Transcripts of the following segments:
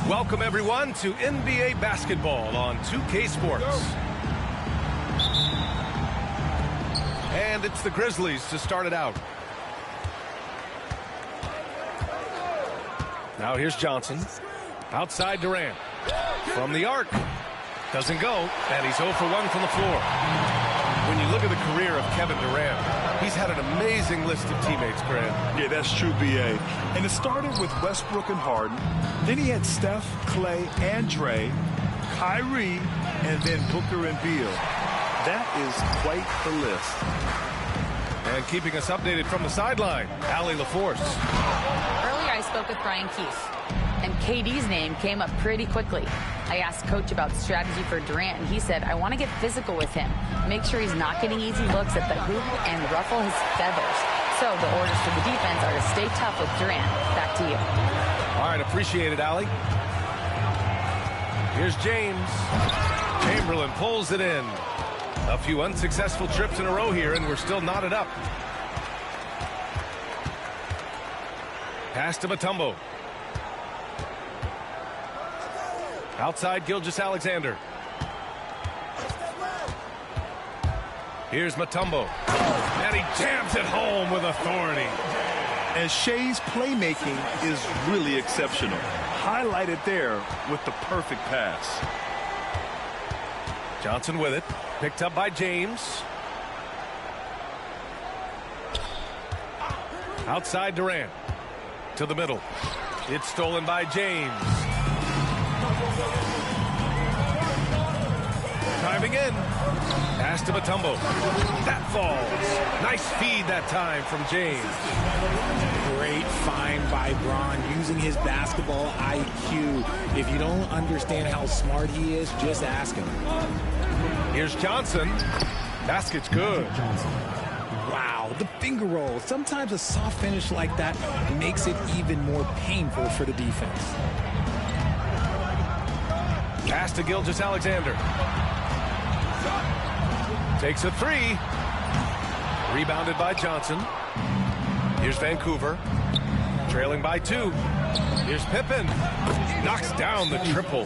Welcome, everyone, to NBA basketball on 2K Sports. And it's the Grizzlies to start it out. Now here's Johnson. Outside Durant. From the arc. Doesn't go, and he's 0 for 1 from the floor. When you look at the career of Kevin Durant, he's had an amazing list of teammates, Grant. Yeah, that's true, B.A. And it started with Westbrook and Harden. Then he had Steph, Clay, and Dre, Kyrie, and then Booker and Beal. That is quite the list. And keeping us updated from the sideline, Allie LaForce. Earlier I spoke with Brian Keefe, and KD's name came up pretty quickly. I asked Coach about strategy for Durant, and he said, I want to get physical with him, make sure he's not getting easy looks at the hoop and ruffle his feathers. So the orders for the defense are to stay tough with Durant. Back to you. All right, appreciate it, Allie. Here's James. Chamberlain pulls it in. A few unsuccessful trips in a row here, and we're still knotted up. Pass to Mutombo. Outside Gilgeous-Alexander. Here's Mutombo. And he jams it home with authority. And Shea's playmaking is really exceptional. Highlighted there with the perfect pass. Johnson with it. Picked up by James. Outside Durant. To the middle. It's stolen by James. Driving in. Pass to Mutombo. That falls. Nice feed that time from James. Great find by Bron, using his basketball IQ. If you don't understand how smart he is, just ask him. Here's Johnson. Basket's good. Wow, the finger roll. Sometimes a soft finish like that makes it even more painful for the defense. Pass to Gilgeous-Alexander. Takes a three. Rebounded by Johnson. Here's Vancouver. Trailing by 2. Here's Pippen. Knocks down the triple.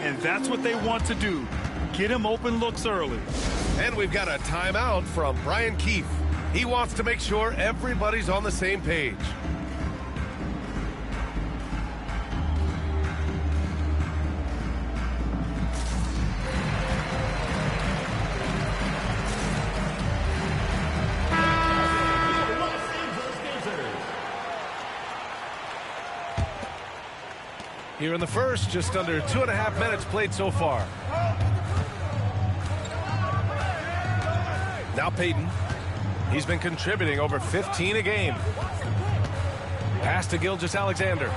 And that's what they want to do. Get him open looks early. And we've got a timeout from Brian Keefe. He wants to make sure everybody's on the same page. Here in the first, just under 2.5 minutes played so far. Now Payton. He's been contributing over 15 a game. Pass to Gilgeous-Alexander.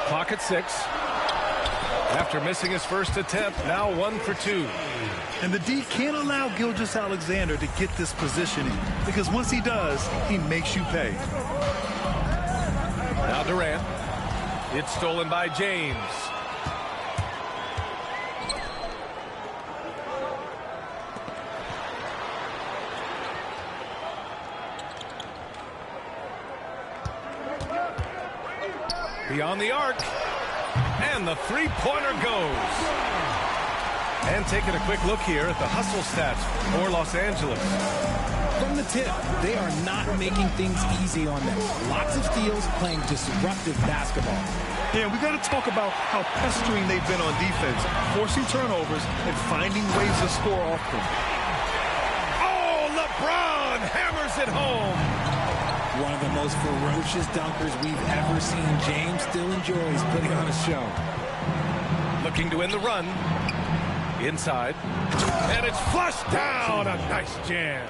Clock at 6. After missing his first attempt, now 1 for 2. And the D can't allow Gilgeous-Alexander to get this positioning, because once he does, he makes you pay. Now Durant. It's stolen by James. Beyond the arc. And the three-pointer goes. And taking a quick look here at the hustle stats for Los Angeles. From the tip, they are not making things easy on them. Lots of steals, playing disruptive basketball. Yeah, we got to talk about how pestering they've been on defense, forcing turnovers and finding ways to score off them. Oh, LeBron hammers it home. One of the most ferocious dunkers we've ever seen. James still enjoys putting on a show. Looking to end the run. Inside. And it's flushed down. A nice jam.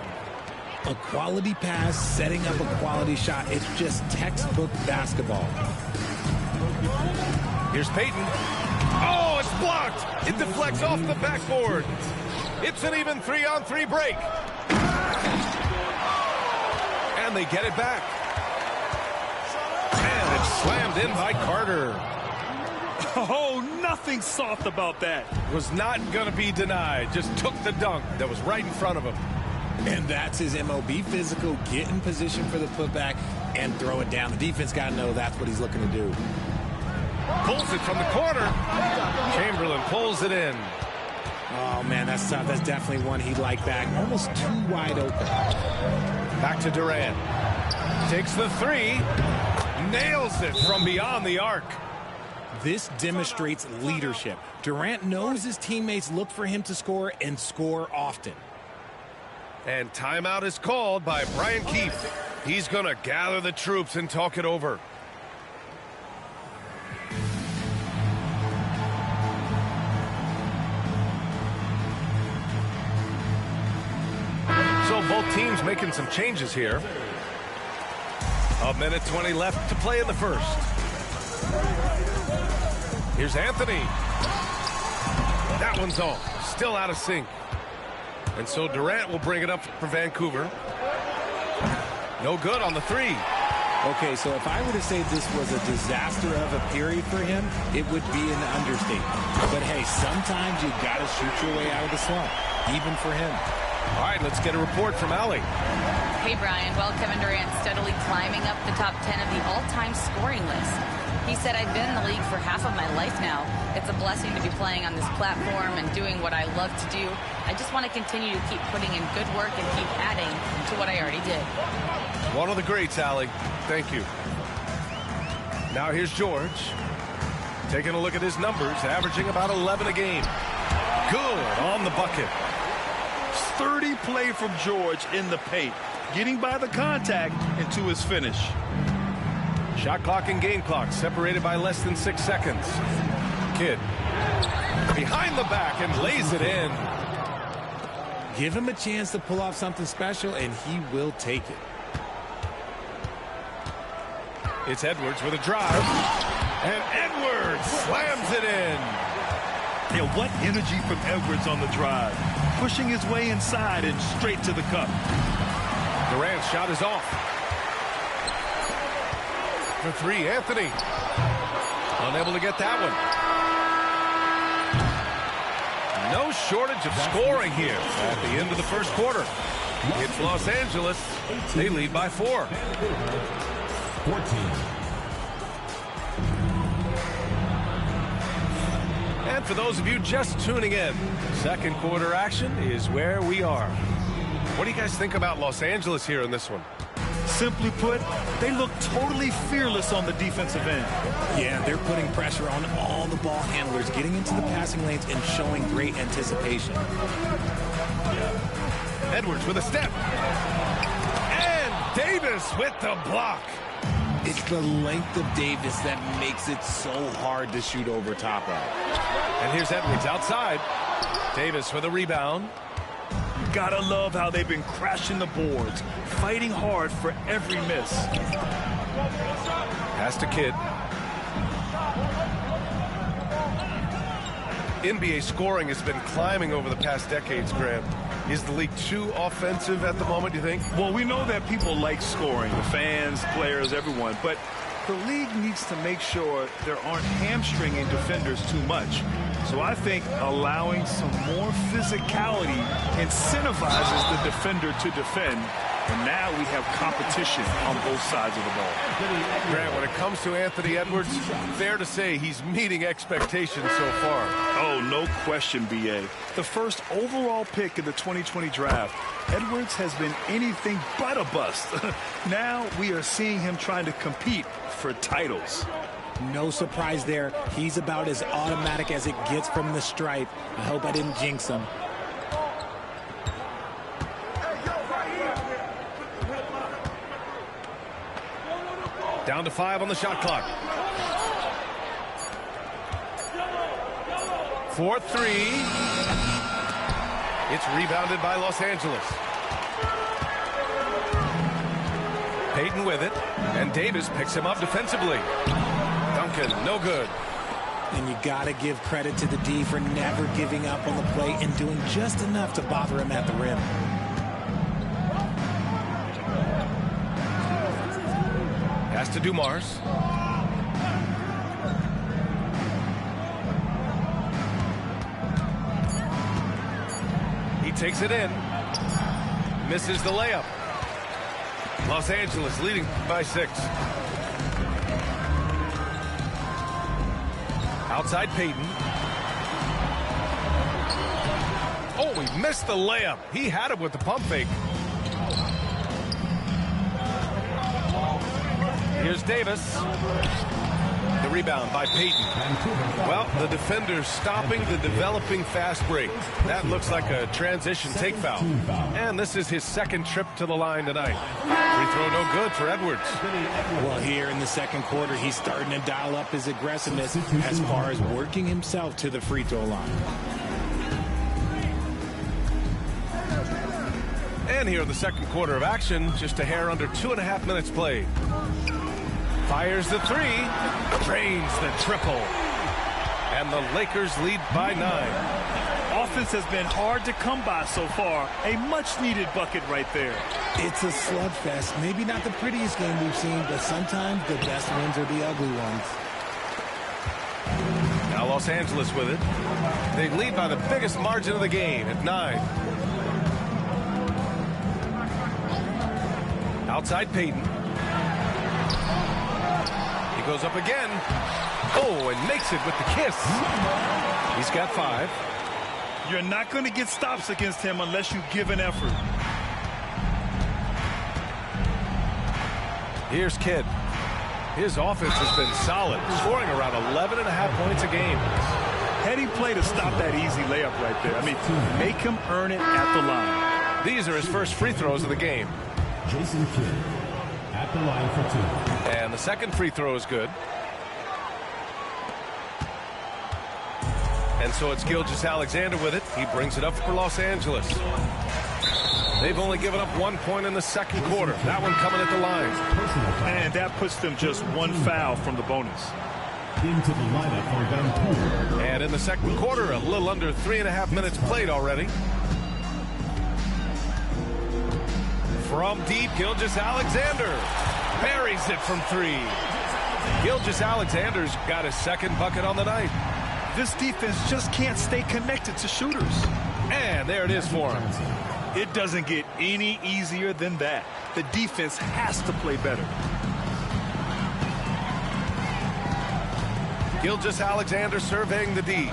A quality pass, setting up a quality shot. It's just textbook basketball. Here's Peyton. Oh, it's blocked. It deflects off the backboard. It's an even 3-on-3 break. And they get it back. And it's slammed in by Carter. Oh, nothing soft about that. Was not going to be denied. Just took the dunk that was right in front of him. And that's his MO. Be physical, get in position for the putback, and throw it down. The defense got to know that's what he's looking to do. Pulls it from the corner. Chamberlain pulls it in. Oh, man, that's tough. That's definitely one he'd like back. Almost too wide open. Back to Durant. Takes the three. Nails it from beyond the arc. This demonstrates leadership. Durant knows his teammates look for him to score and score often. And timeout is called by Brian Keefe. He's going to gather the troops and talk it over. So both teams making some changes here. A minute 20 left to play in the first. Here's Anthony. That one's off. Still out of sync. And so Durant will bring it up for Vancouver. No good on the three. Okay, so if I were to say this was a disaster of a period for him, it would be an understatement. But hey, sometimes you got to shoot your way out of the slump, even for him. All right, let's get a report from Allie. Hey, Brian. Well, Kevin Durant steadily climbing up the top 10 of the all-time scoring list. He said, I've been in the league for half of my life now. It's a blessing to be playing on this platform and doing what I love to do. I just want to continue to keep putting in good work and keep adding to what I already did. One of the greats, Allie. Thank you. Now here's George. Taking a look at his numbers, averaging about 11 a game. Good on the bucket. Sturdy play from George in the paint, getting by the contact and to his finish. Shot clock and game clock separated by less than 6 seconds. Kidd behind the back and lays it in. Give him a chance to pull off something special, and he will take it. It's Edwards with a drive. And Edwards slams it in. Yeah, what energy from Edwards on the drive. Pushing his way inside and straight to the cup. Durant's shot is off. For three, Anthony. Unable to get that one. No shortage of scoring here at the end of the first quarter. It's Los Angeles. They lead by 4. 14. And for those of you just tuning in, second quarter action is where we are. What do you guys think about Los Angeles here in this one? Simply put, they look totally fearless on the defensive end. Yeah, they're putting pressure on all the ball handlers, getting into the passing lanes and showing great anticipation. Edwards with a step. And Davis with the block. It's the length of Davis that makes it so hard to shoot over top of. And here's Edwards outside. Davis with a rebound. You gotta love how they've been crashing the boards, fighting hard for every miss. Pass to Kidd. NBA scoring has been climbing over the past decades, Graham. Is the league too offensive at the moment, do you think? Well, we know that people like scoring, the fans, players, everyone, but the league needs to make sure there aren't hamstringing defenders too much. So I think allowing some more physicality incentivizes the defender to defend And now we have competition on both sides of the ball. Grant, when it comes to Anthony Edwards, fair to say he's meeting expectations so far. Oh, no question, B.A. The first overall pick in the 2020 draft, Edwards has been anything but a bust. Now we are seeing him trying to compete for titles. No surprise there. He's about as automatic as it gets from the stripe. I hope I didn't jinx him. Down to 5 on the shot clock. 4-3. It's rebounded by Los Angeles. Payton with it, and Davis picks him up defensively. Duncan, no good. And you got to give credit to the D for never giving up on the play and doing just enough to bother him at the rim. Pass to Dumars. He takes it in. Misses the layup. Los Angeles leading by 6. Outside Payton. Oh, he missed the layup. He had it with the pump fake. Here's Davis. The rebound by Payton. Well, the defender's stopping the developing fast break. That looks like a transition take foul. And this is his second trip to the line tonight. Free throw no good for Edwards. Well, here in the second quarter, he's starting to dial up his aggressiveness as far as working himself to the free throw line. And here in the second quarter of action, just a hair under 2.5 minutes played. Fires the 3, drains the triple, and the Lakers lead by 9. Offense has been hard to come by so far. A much-needed bucket right there. It's a slugfest. Maybe not the prettiest game we've seen, but sometimes the best ones are the ugly ones. Now Los Angeles with it. They lead by the biggest margin of the game at 9. Outside Payton. He goes up again. Oh, and makes it with the kiss. He's got 5. You're not going to get stops against him unless you give an effort. Here's Kidd. His offense has been solid, scoring around 11.5 points a game. Heady play to stop that easy layup right there. I mean, make him earn it at the line. These are his first free throws of the game. Jason Kidd at the line for 2. And the second free throw is good. And so it's Gilgeous-Alexander with it. He brings it up for Los Angeles. They've only given up 1 point in the second quarter. That one coming at the line. And that puts them just 1 foul from the bonus. Into the lineup for Vancouver. And in the second quarter, a little under 3.5 minutes played already. From deep, Gilgeous-Alexander buries it from 3. Gilgeous-Alexander's got his second bucket on the night. This defense just can't stay connected to shooters. And there it is for him. It doesn't get any easier than that. The defense has to play better. Gilgeous-Alexander surveying the D.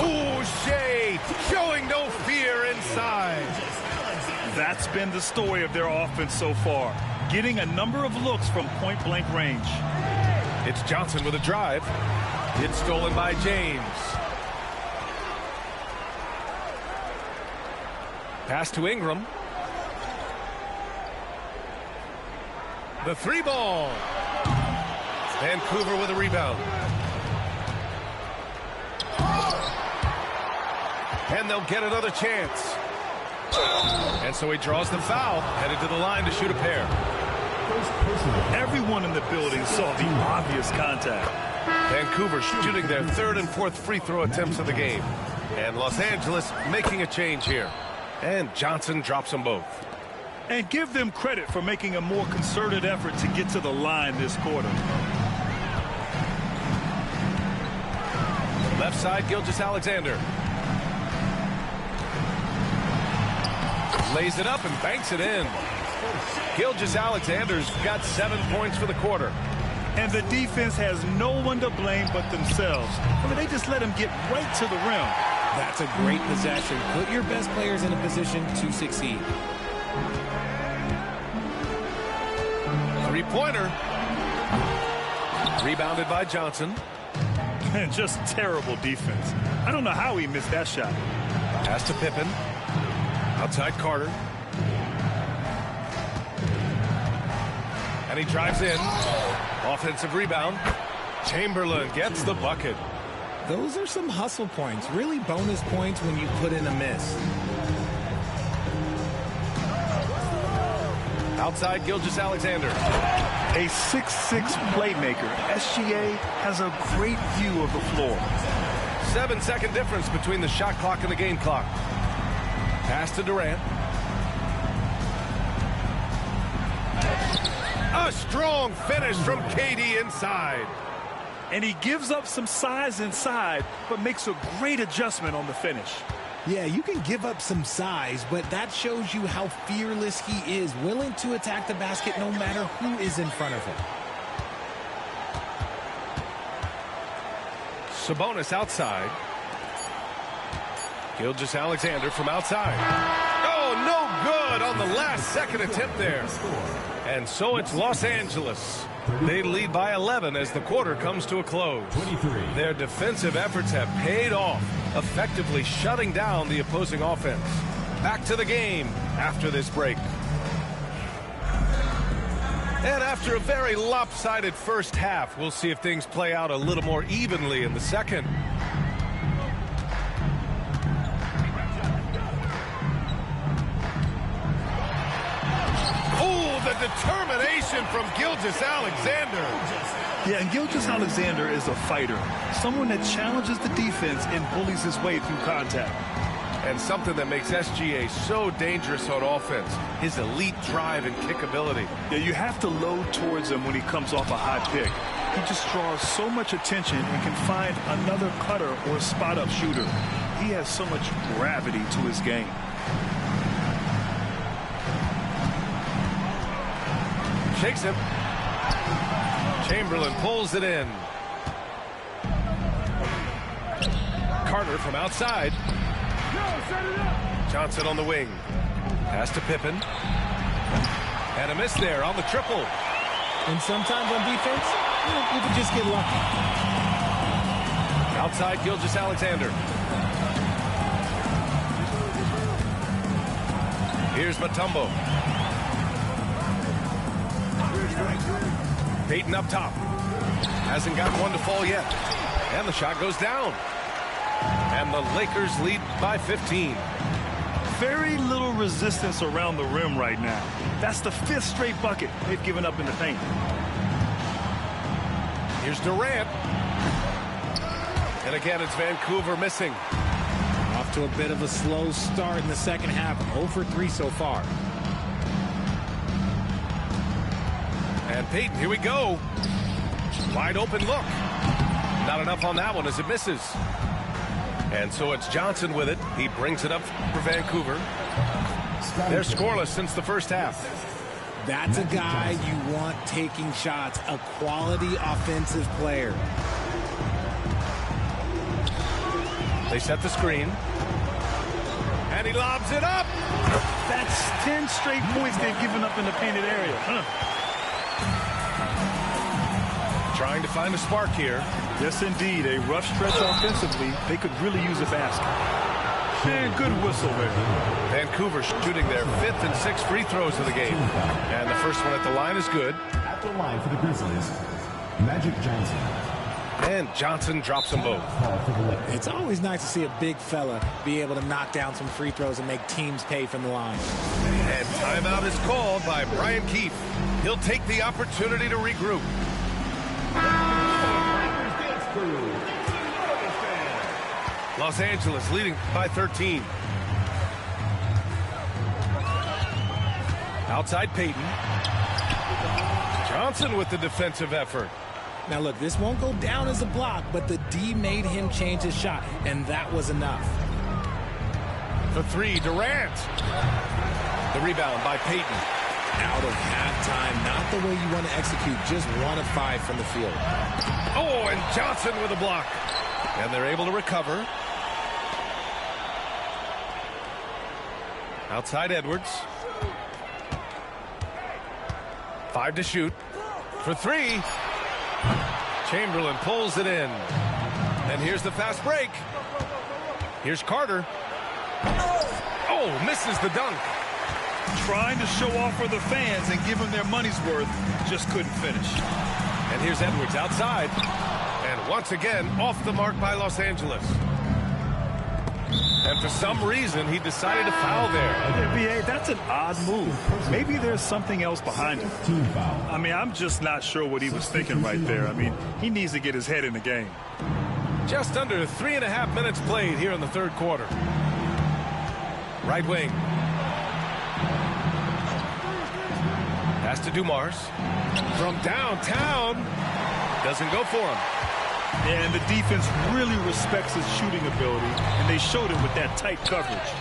Ooh, Shea showing no fear inside. That's been the story of their offense so far. Getting a number of looks from point-blank range. It's Johnson with a drive. It's stolen by James. Pass to Ingram. The 3 ball. Vancouver with a rebound. And they'll get another chance. And so he draws the foul, headed to the line to shoot a pair. Everyone in the building saw the obvious contact. Vancouver shooting their 3rd and 4th free throw attempts of the game. And Los Angeles making a change here. And Johnson drops them both. And give them credit for making a more concerted effort to get to the line this quarter. Left side, Gilgeous-Alexander. Lays it up and banks it in. Gilgeous-Alexander's got 7 points for the quarter. And the defense has no one to blame but themselves. I mean, they just let him get right to the rim. That's a great possession. Put your best players in a position to succeed. Three-pointer. Rebounded by Johnson. And just terrible defense. I don't know how he missed that shot. Pass to Pippen. Outside Carter. And he drives in. Offensive rebound. Chamberlain gets the bucket. Those are some hustle points. Really bonus points when you put in a miss. Outside Gilgeous-Alexander. A 6'6" playmaker. SGA has a great view of the floor. 7-second difference between the shot clock and the game clock. Pass to Durant. A strong finish from KD inside. And he gives up some size inside, but makes a great adjustment on the finish. Yeah, you can give up some size, but that shows you how fearless he is, willing to attack the basket no matter who is in front of him. Sabonis outside. Gilgeous-Alexander from outside. Oh, no good on the last second attempt there. And so it's Los Angeles. They lead by 11 as the quarter comes to a close. 23. Their defensive efforts have paid off, effectively shutting down the opposing offense. Back to the game after this break. And after a very lopsided first half, we'll see if things play out a little more evenly in the second. The determination from Gilgeous-Alexander. Yeah, and Gilgeous-Alexander is a fighter. Someone that challenges the defense and bullies his way through contact. And something that makes SGA so dangerous on offense, his elite drive and kick ability. Yeah, you have to load towards him when he comes off a high pick. He just draws so much attention and can find another cutter or spot-up shooter. He has so much gravity to his game. Shakes him. Chamberlain pulls it in. Carter from outside. Johnson on the wing. Pass to Pippen. And a miss there on the triple. And sometimes on defense, you can just get lucky. Outside Gilgeous-Alexander. Here's Mutombo. Payton up top. Hasn't got one to fall yet. And the shot goes down. And the Lakers lead by 15. Very little resistance around the rim right now. That's the 5th straight bucket they've given up in the paint. Here's Durant. And again, it's Vancouver missing. Off to a bit of a slow start in the second half. 0 for 3 so far. And Payton, here we go. Wide open look. Not enough on that one as it misses. And so it's Johnson with it. He brings it up for Vancouver. They're scoreless since the first half. That's a guy you want taking shots, a quality offensive player. They set the screen. And he lobs it up. That's 10 straight points they've given up in the painted area. Trying to find a spark here. Yes, indeed. A rough stretch offensively. They could really use a basket. And good whistle there. Vancouver shooting their 5th and 6th free throws of the game. And the first one at the line is good. At the line for the Grizzlies, Magic Johnson. And Johnson drops them both. Call for the Lakers. It's always nice to see a big fella be able to knock down some free throws and make teams pay from the line. And timeout is called by Brian Keefe. He'll take the opportunity to regroup. Los Angeles leading by 13. Outside Payton. Johnson with the defensive effort. Now look, this won't go down as a block, but the D made him change his shot, and that was enough. The three, Durant. The rebound by Payton. Out of halftime, not the way you want to execute, just 1 of 5 from the field. Oh, and Johnson with a block. And they're able to recover. Outside Edwards. 5 to shoot. For 3. Chamberlain pulls it in. And here's the fast break. Here's Carter. Oh, misses the dunk. Trying to show off for the fans and give them their money's worth, just couldn't finish. And here's Edwards outside. And once again, off the mark by Los Angeles. And for some reason, he decided to foul there. NBA, that's an odd move. Maybe there's something else behind it. Team foul. I mean, I'm just not sure what he was thinking right there. I mean, he needs to get his head in the game. Just under 3.5 minutes played here in the third quarter. Right wing. Pass to Dumars. From downtown. Doesn't go for him. And the defense really respects his shooting ability, and they showed it with that tight coverage.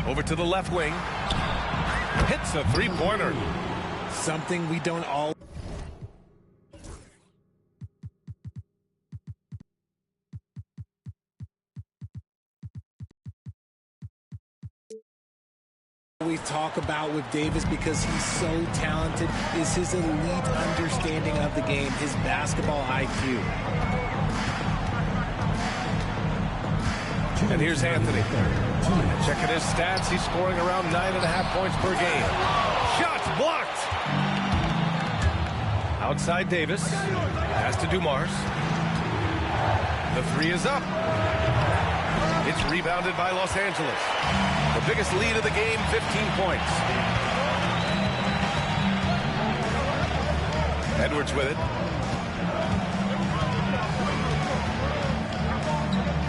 Over to the left wing. Hits a three-pointer. Something we don't all... we talk about with Davis, because he's so talented, is his elite understanding of the game, his basketball IQ. And here's Anthony. Checking his stats, he's scoring around 9.5 points per game. Shots blocked. Outside Davis. Pass to Dumars. The 3 is up. It's rebounded by Los Angeles. The biggest lead of the game, 15 points. Edwards with it.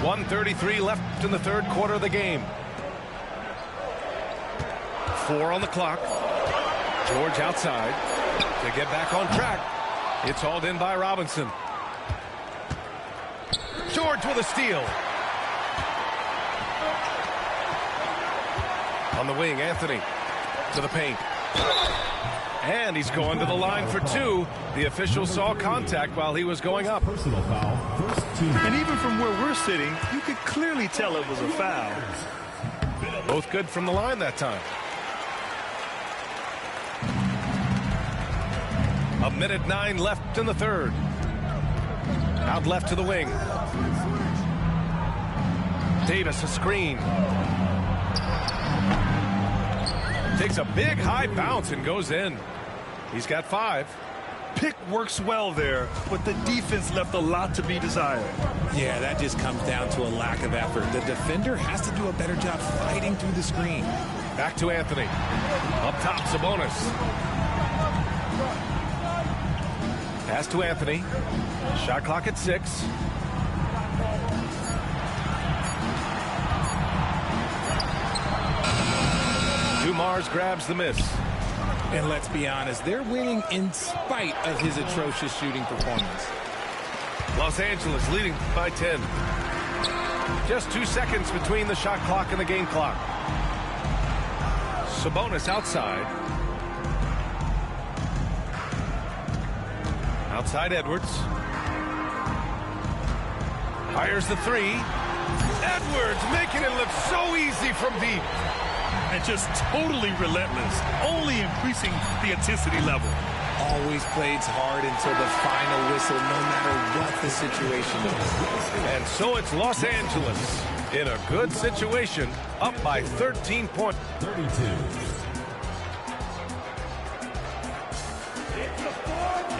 1:33 left in the third quarter of the game. 4 on the clock. George outside to get back on track. It's hauled in by Robinson. George with a steal. On the wing, Anthony to the paint. And he's going to the line for 2. The official saw contact while he was going up. Personal foul. First team. And even from where we're sitting, you could clearly tell it was a foul. Both good from the line that time. 1:09 left in the third. Out left to the wing. Davis a screen. Takes a big high bounce and goes in. He's got 5. Pick works well there, but the defense left a lot to be desired. Yeah, that just comes down to a lack of effort. The defender has to do a better job fighting through the screen. Back to Anthony. Up top, Sabonis. Pass to Anthony. Shot clock at 6. Dumars grabs the miss. And let's be honest, they're winning in spite of his atrocious shooting performance. Los Angeles leading by 10. Just 2 seconds between the shot clock and the game clock. Sabonis outside. Outside Edwards. Fires the 3. Edwards making it look so easy from deep. And just totally relentless, only increasing the intensity level. Always plays hard until the final whistle, no matter what the situation is. And so it's Los Angeles in a good situation, up by 13 points. 32.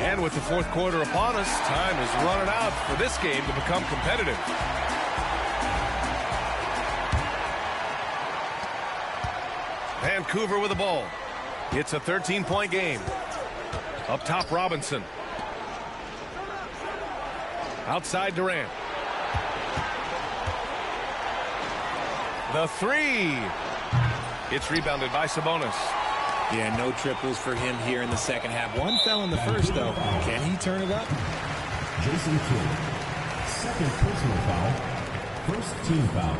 And with the fourth quarter upon us, time is running out for this game to become competitive. Vancouver with the ball. It's a 13-point game. Up top, Robinson. Outside, Durant. The 3. It's rebounded by Sabonis. Yeah, no triples for him here in the second half. 1 fell in the first, though. Can he turn it up? Jason Kidd. Second personal foul. First team foul.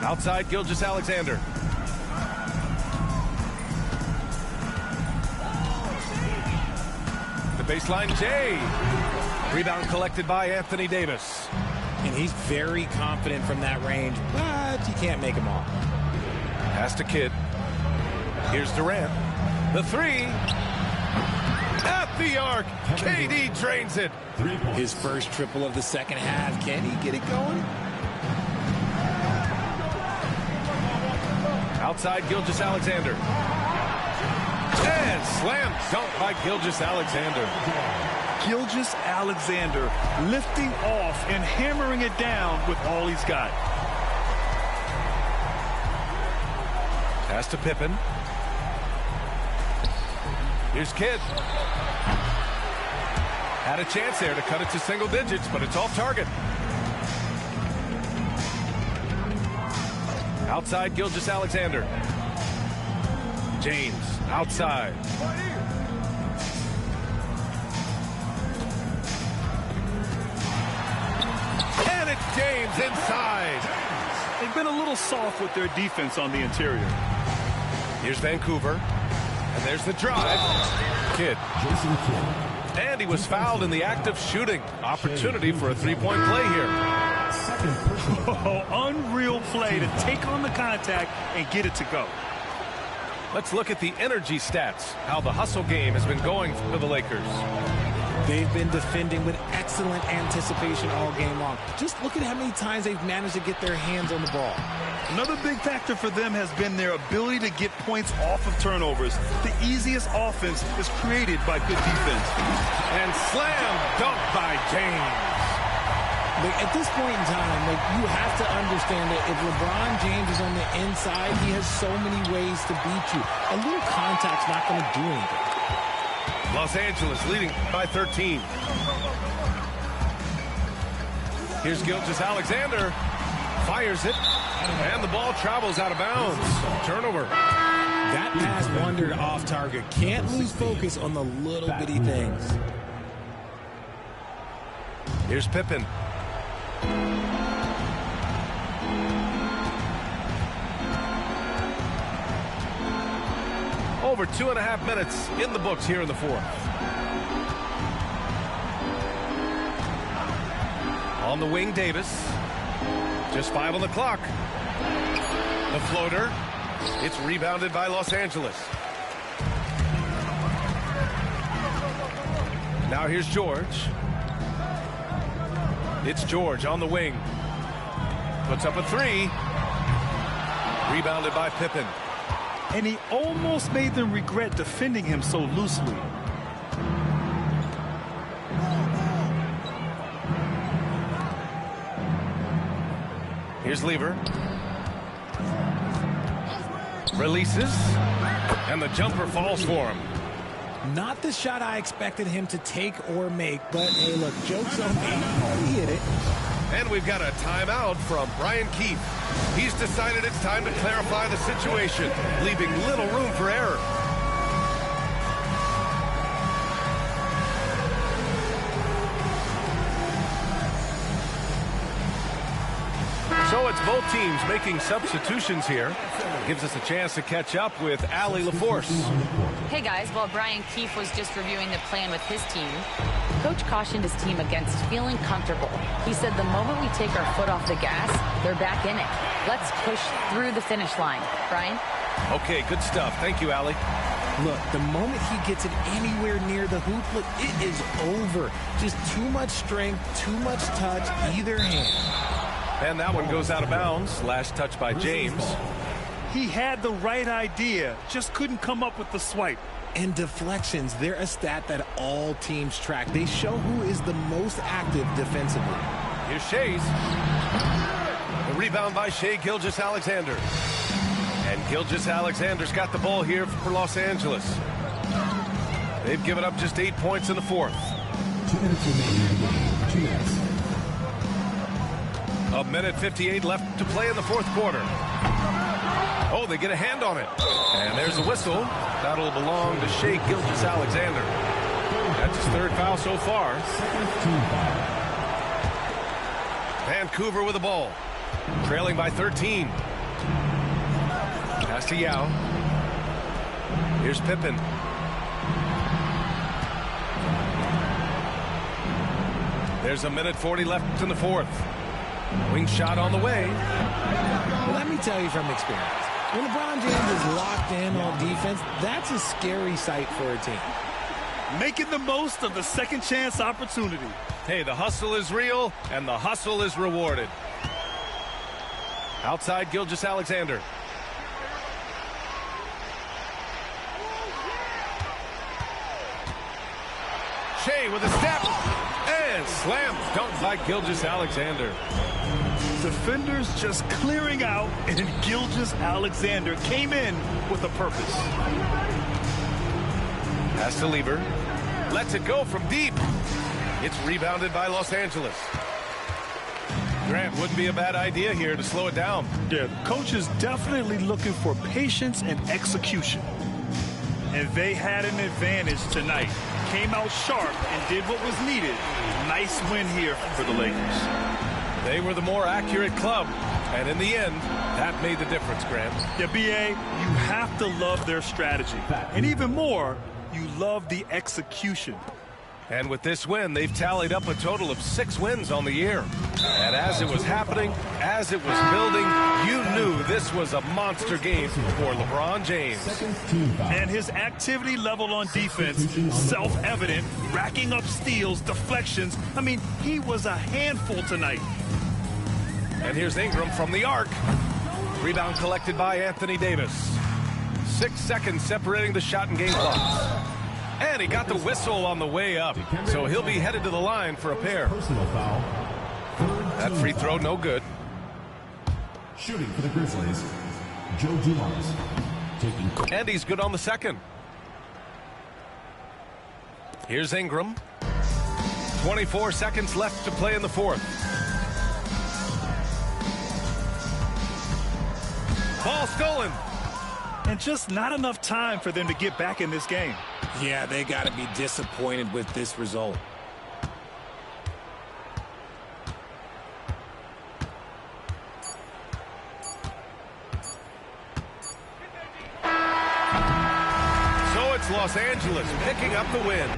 Outside Gilgeous-Alexander. The baseline, Jay. Rebound collected by Anthony Davis. And he's very confident from that range, but you can't make him all. Pass to Kidd. Here's Durant. The three. At the arc. KD drains it. His first triple of the second half. Can he get it going? Outside Gilgeous-Alexander. And slam dunk by Gilgeous-Alexander. Gilgeous-Alexander lifting off and hammering it down with all he's got. Pass to Pippen. Here's Kidd. Had a chance there to cut it to single digits, but it's off target. Outside Gilgeous-Alexander. James outside. And it's James inside. They've been a little soft with their defense on the interior. Here's Vancouver. And there's the drive. Kidd. Jason Kidd. And he was fouled in the act of shooting. Opportunity for a three-point play here. Oh, unreal play to take on the contact and get it to go. Let's look at the energy stats. How the hustle game has been going for the Lakers. They've been defending with excellent anticipation all game long. Just look at how many times they've managed to get their hands on the ball. Another big factor for them has been their ability to get points off of turnovers. The easiest offense is created by good defense. And slam dunk by James. At this point in time, you have to understand that if LeBron James is on the inside, he has so many ways to beat you. A little contact's not going to do anything. Los Angeles leading by 13. Here's Gilgeous-Alexander. Fires it. And the ball travels out of bounds. Turnover. That pass wandered off target. Can't lose focus on the little bitty things. Here's Pippen. Over 2.5 minutes in the books here in the fourth. On the wing, Davis. Just 5 on the clock. The floater. It's rebounded by Los Angeles. Now here's George. It's George on the wing. Puts up a three. Rebounded by Pippen. And he almost made them regret defending him so loosely. Here's Lever. Releases. And the jumper falls for him. Not the shot I expected him to take or make, but hey, look, joke's on me. He hit it. And we've got a timeout from Brian Keefe. He's decided it's time to clarify the situation, leaving little room for error. So it's both teams making substitutions here. Gives us a chance to catch up with Allie LaForce. Hey guys, while Brian Keefe was just reviewing the plan with his team, Coach cautioned his team against feeling comfortable. He said the moment we take our foot off the gas, they're back in it. Let's push through the finish line. Brian? Okay, good stuff. Thank you, Allie. Look, the moment he gets it anywhere near the hoop, look, it is over. Just too much strength, too much touch, either hand. And that one goes out of bounds. Last touch by James. He had the right idea, just couldn't come up with the swipe. And deflections, they're a stat that all teams track. They show who is the most active defensively. Here's Shea's. The rebound by Shai Gilgeous-Alexander. And Gilgeous-Alexander's got the ball here for Los Angeles. They've given up just 8 points in the fourth. 2 minutes remaining in the game. 2 minutes. A minute 58 left to play in the fourth quarter. Oh, they get a hand on it. And there's a whistle. That'll belong to Shai Gilgeous-Alexander. That's his third foul so far. Vancouver with the ball. Trailing by 13. Pass to Yao. Here's Pippen. There's 1:40 left in the fourth. Wing shot on the way. Well, let me tell you from experience, when LeBron James is locked in on defense, that's a scary sight for a team. Making the most of the second chance opportunity. Hey, the hustle is real, and the hustle is rewarded. Outside Gilgeous-Alexander. Shea with a step. And slam dunk by Gilgeous-Alexander. Defenders just clearing out, and Gilgeous-Alexander came in with a purpose. Pass to Lieber. Lets it go from deep. It's rebounded by Los Angeles. Grant, wouldn't be a bad idea here to slow it down. Yeah, the coach is definitely looking for patience and execution. And they had an advantage tonight. Came out sharp and did what was needed. Nice win here for the Lakers. They were the more accurate club, and in the end, that made the difference, Grant. Yeah, B.A., you have to love their strategy. And even more, you love the execution. And with this win, they've tallied up a total of 6 wins on the year. And as it was happening, as it was building, you knew this was a monster game for LeBron James. And his activity level on defense, self-evident, racking up steals, deflections. I mean, he was a handful tonight. And here's Ingram from the arc. Rebound collected by Anthony Davis. 6 seconds separating the shot and game clock. And he got the whistle on the way up, so he'll be headed to the line for a pair. Personal foul. That free throw, no good. Shooting for the Grizzlies, Joe Dumars. Taking. And he's good on the second. Here's Ingram. 24 seconds left to play in the fourth. Ball stolen. And just not enough time for them to get back in this game. Yeah, they got to be disappointed with this result. So it's Los Angeles picking up the win.